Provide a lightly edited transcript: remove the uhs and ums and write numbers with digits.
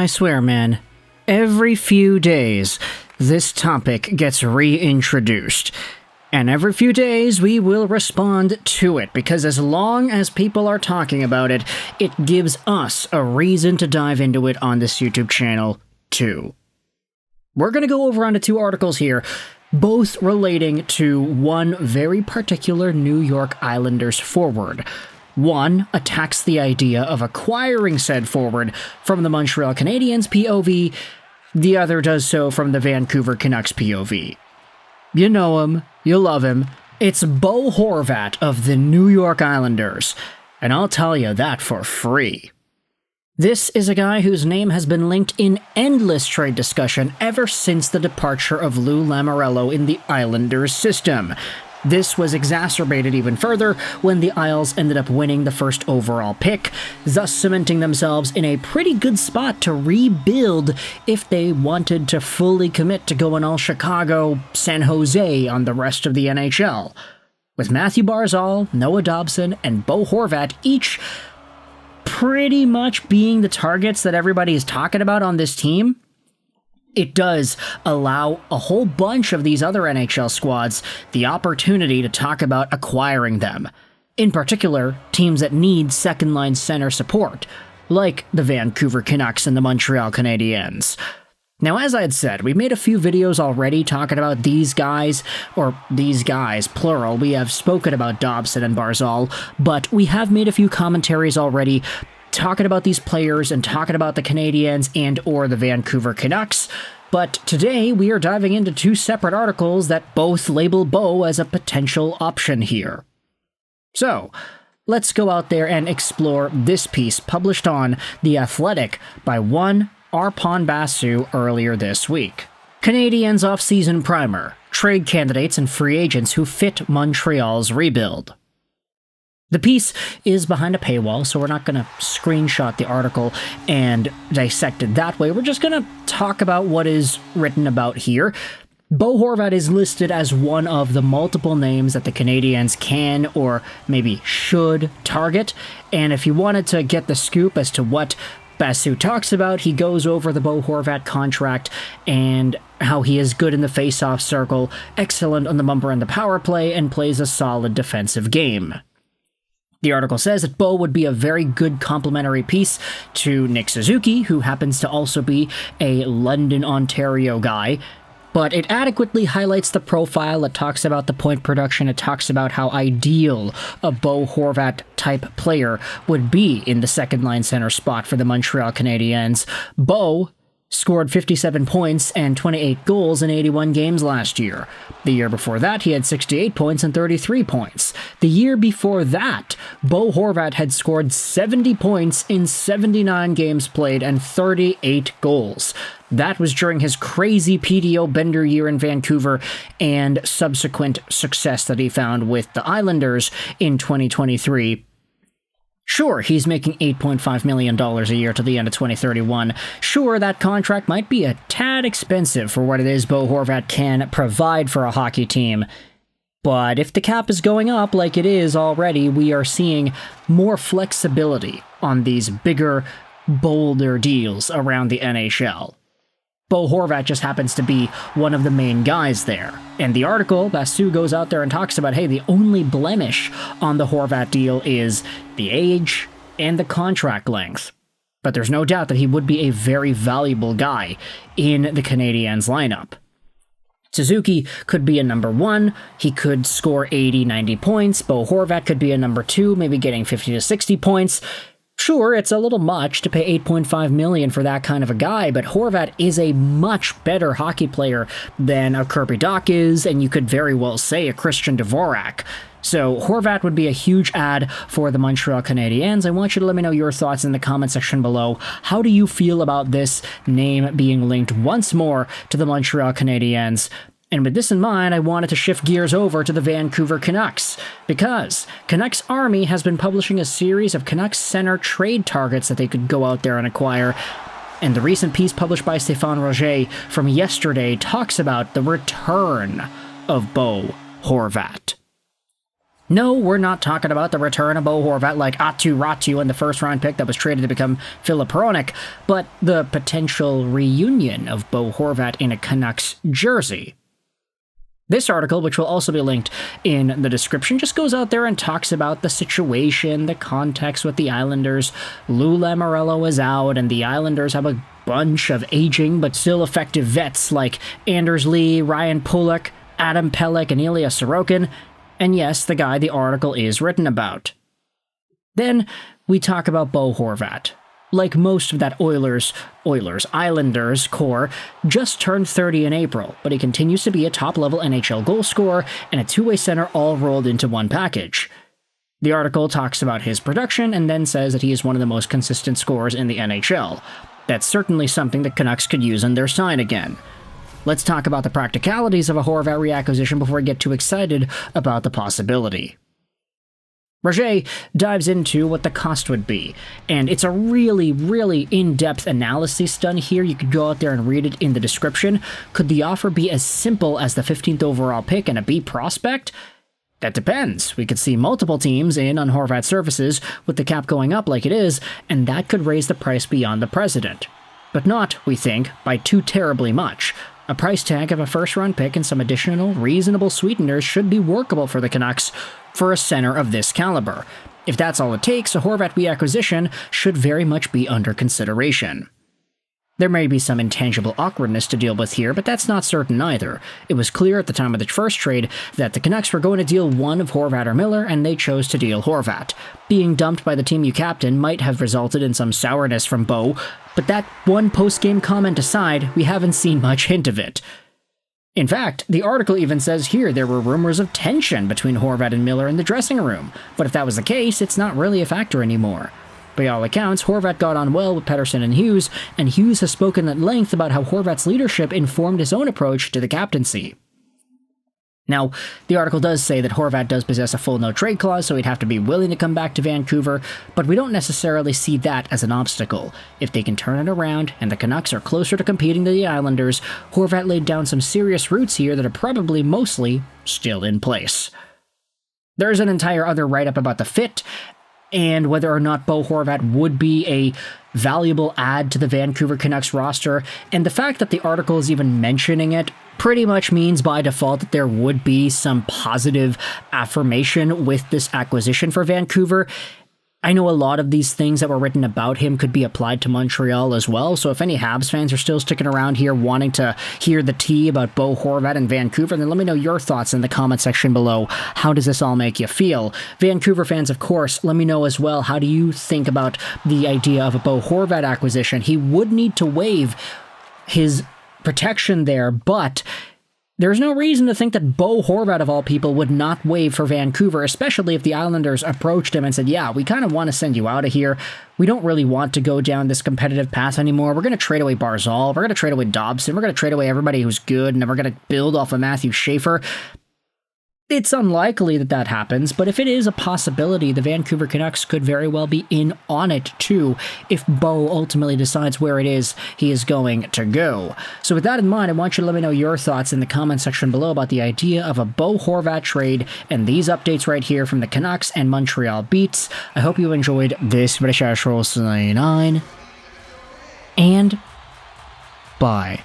I swear, man, every few days, this topic gets reintroduced. And every few days, we will respond to it, because as long as people are talking about it, it gives us a reason to dive into it on this YouTube channel, too. We're going to go over onto two articles here, both relating to one very particular New York Islanders forward. One attacks the idea of acquiring said forward from the Montreal Canadiens POV, the other does so from the Vancouver Canucks POV. You know him, you love him, it's Bo Horvat of the New York Islanders, and I'll tell you that for free. This is a guy whose name has been linked in endless trade discussion ever since the departure of Lou Lamoriello in the Islanders system. This was exacerbated even further when the Isles ended up winning the first overall pick, thus cementing themselves in a pretty good spot to rebuild if they wanted to fully commit to going all Chicago, San Jose on the rest of the NHL. With Matthew Barzal, Noah Dobson, and Bo Horvat each pretty much being the targets that everybody is talking about on this team, it does allow a whole bunch of these other NHL squads the opportunity to talk about acquiring them. In particular, teams that need second-line center support, like the Vancouver Canucks and the Montreal Canadiens. Now, as I had said, we made a few videos already talking about these guys, or these guys, plural. We have spoken about Dobson and Barzal, but we have made a few commentaries already talking about these players and talking about the Canadiens and or the Vancouver Canucks. But today we are diving into two separate articles that both label Bo as a potential option here. So, let's go out there and explore this piece published on The Athletic by one Arpon Basu earlier this week. Canadiens off-season primer, trade candidates and free agents who fit Montreal's rebuild. The piece is behind a paywall, so we're not going to screenshot the article and dissect it that way. We're just going to talk about what is written about here. Bo Horvat is listed as one of the multiple names that the Canadiens can or maybe should target, and if you wanted to get the scoop as to what Basu talks about, he goes over the Bo Horvat contract and how he is good in the face-off circle, excellent on the bumper and the power play, and plays a solid defensive game. The article says that Bo would be a very good complementary piece to Nick Suzuki, who happens to also be a London, Ontario guy, but it adequately highlights the profile. It talks about the point production. It talks about how ideal a Bo Horvat-type player would be in the second-line center spot for the Montreal Canadiens. Bo scored 57 points and 28 goals in 81 games last year. The year before that, he had 68 points and 33 points. The year before that, Bo Horvat had scored 70 points in 79 games played and 38 goals. That was during his crazy PDO bender year in Vancouver and subsequent success that he found with the Islanders in 2023. Sure, he's making $8.5 million a year to the end of 2031. Sure, that contract might be a tad expensive for what it is Bo Horvat can provide for a hockey team. But if the cap is going up like it is already, we are seeing more flexibility on these bigger, bolder deals around the NHL. Bo Horvat just happens to be one of the main guys there. And the article, Basu goes out there and talks about, hey, the only blemish on the Horvat deal is the age and the contract length. But there's no doubt that he would be a very valuable guy in the Canadiens lineup. Suzuki could be a number one, he could score 80, 90 points, Bo Horvat could be a number two, maybe getting 50 to 60 points. Sure, it's a little much to pay $8.5 million for that kind of a guy, but Horvat is a much better hockey player than a Kirby Dach is, and you could very well say a Christian Dvorak. So Horvat would be a huge add for the Montreal Canadiens. I want you to let me know your thoughts in the comment section below. How do you feel about this name being linked once more to the Montreal Canadiens? And with this in mind, I wanted to shift gears over to the Vancouver Canucks, because Canucks Army has been publishing a series of Canucks center trade targets that they could go out there and acquire, and the recent piece published by Stéphane Roger from yesterday talks about the return of Bo Horvat. No, we're not talking about the return of Bo Horvat like Aatu Ratu and the first-round pick that was traded to become Filip Hronek, but the potential reunion of Bo Horvat in a Canucks jersey. This article, which will also be linked in the description, just goes out there and talks about the situation, the context with the Islanders. Lou Lamoriello is out, and the Islanders have a bunch of aging but still effective vets like Anders Lee, Ryan Pulock, Adam Pelech, and Ilya Sorokin. And yes, the guy the article is written about. Then we talk about Bo Horvat. Like most of that Islanders core, just turned 30 in April, but he continues to be a top-level NHL goal scorer and a two-way center all rolled into one package. The article talks about his production and then says that he is one of the most consistent scorers in the NHL. That's certainly something the Canucks could use on their side again. Let's talk about the practicalities of a Horvat reacquisition before we get too excited about the possibility. Roger dives into what the cost would be, and it's a really, really in-depth analysis done here. You could go out there and read it in the description. Could the offer be as simple as the 15th overall pick and a B prospect? That depends. We could see multiple teams in on Horvat services with the cap going up like it is, and that could raise the price beyond the precedent. But not, we think, by too terribly much. A price tag of a first-round pick and some additional reasonable sweeteners should be workable for the Canucks for a center of this caliber. If that's all it takes, a Horvat reacquisition should very much be under consideration. There may be some intangible awkwardness to deal with here, but that's not certain either. It was clear at the time of the first trade that the Canucks were going to deal one of Horvat or Miller, and they chose to deal Horvat. Being dumped by the team you captain might have resulted in some sourness from Bo, but that one post-game comment aside, we haven't seen much hint of it. In fact, the article even says here there were rumors of tension between Horvat and Miller in the dressing room, but if that was the case, it's not really a factor anymore. By all accounts, Horvat got on well with Pettersson and Hughes has spoken at length about how Horvat's leadership informed his own approach to the captaincy. Now, the article does say that Horvat does possess a full no-trade clause, so he'd have to be willing to come back to Vancouver, but we don't necessarily see that as an obstacle. If they can turn it around, and the Canucks are closer to competing than the Islanders, Horvat laid down some serious roots here that are probably mostly still in place. There's an entire other write-up about the fit, and whether or not Bo Horvat would be a valuable add to the Vancouver Canucks roster, and the fact that the article is even mentioning it pretty much means by default that there would be some positive affirmation with this acquisition for Vancouver. I know a lot of these things that were written about him could be applied to Montreal as well, so if any Habs fans are still sticking around here wanting to hear the tea about Bo Horvat in Vancouver, then let me know your thoughts in the comment section below. How does this all make you feel? Vancouver fans, of course, let me know as well, how do you think about the idea of a Bo Horvat acquisition? He would need to waive his protection there, but there's no reason to think that Bo Horvat, of all people, would not waive for Vancouver, especially if the Islanders approached him and said, yeah, we kind of want to send you out of here. We don't really want to go down this competitive path anymore. We're going to trade away Barzal. We're going to trade away Dobson. We're going to trade away everybody who's good, and then we're going to build off of Matthew Schaefer. It's unlikely that that happens, but if it is a possibility, the Vancouver Canucks could very well be in on it too, if Bo ultimately decides where it is he is going to go. So with that in mind, I want you to let me know your thoughts in the comment section below about the idea of a Bo Horvat trade and these updates right here from the Canucks and Montreal beats. I hope you enjoyed this British Ashroll 99, and bye.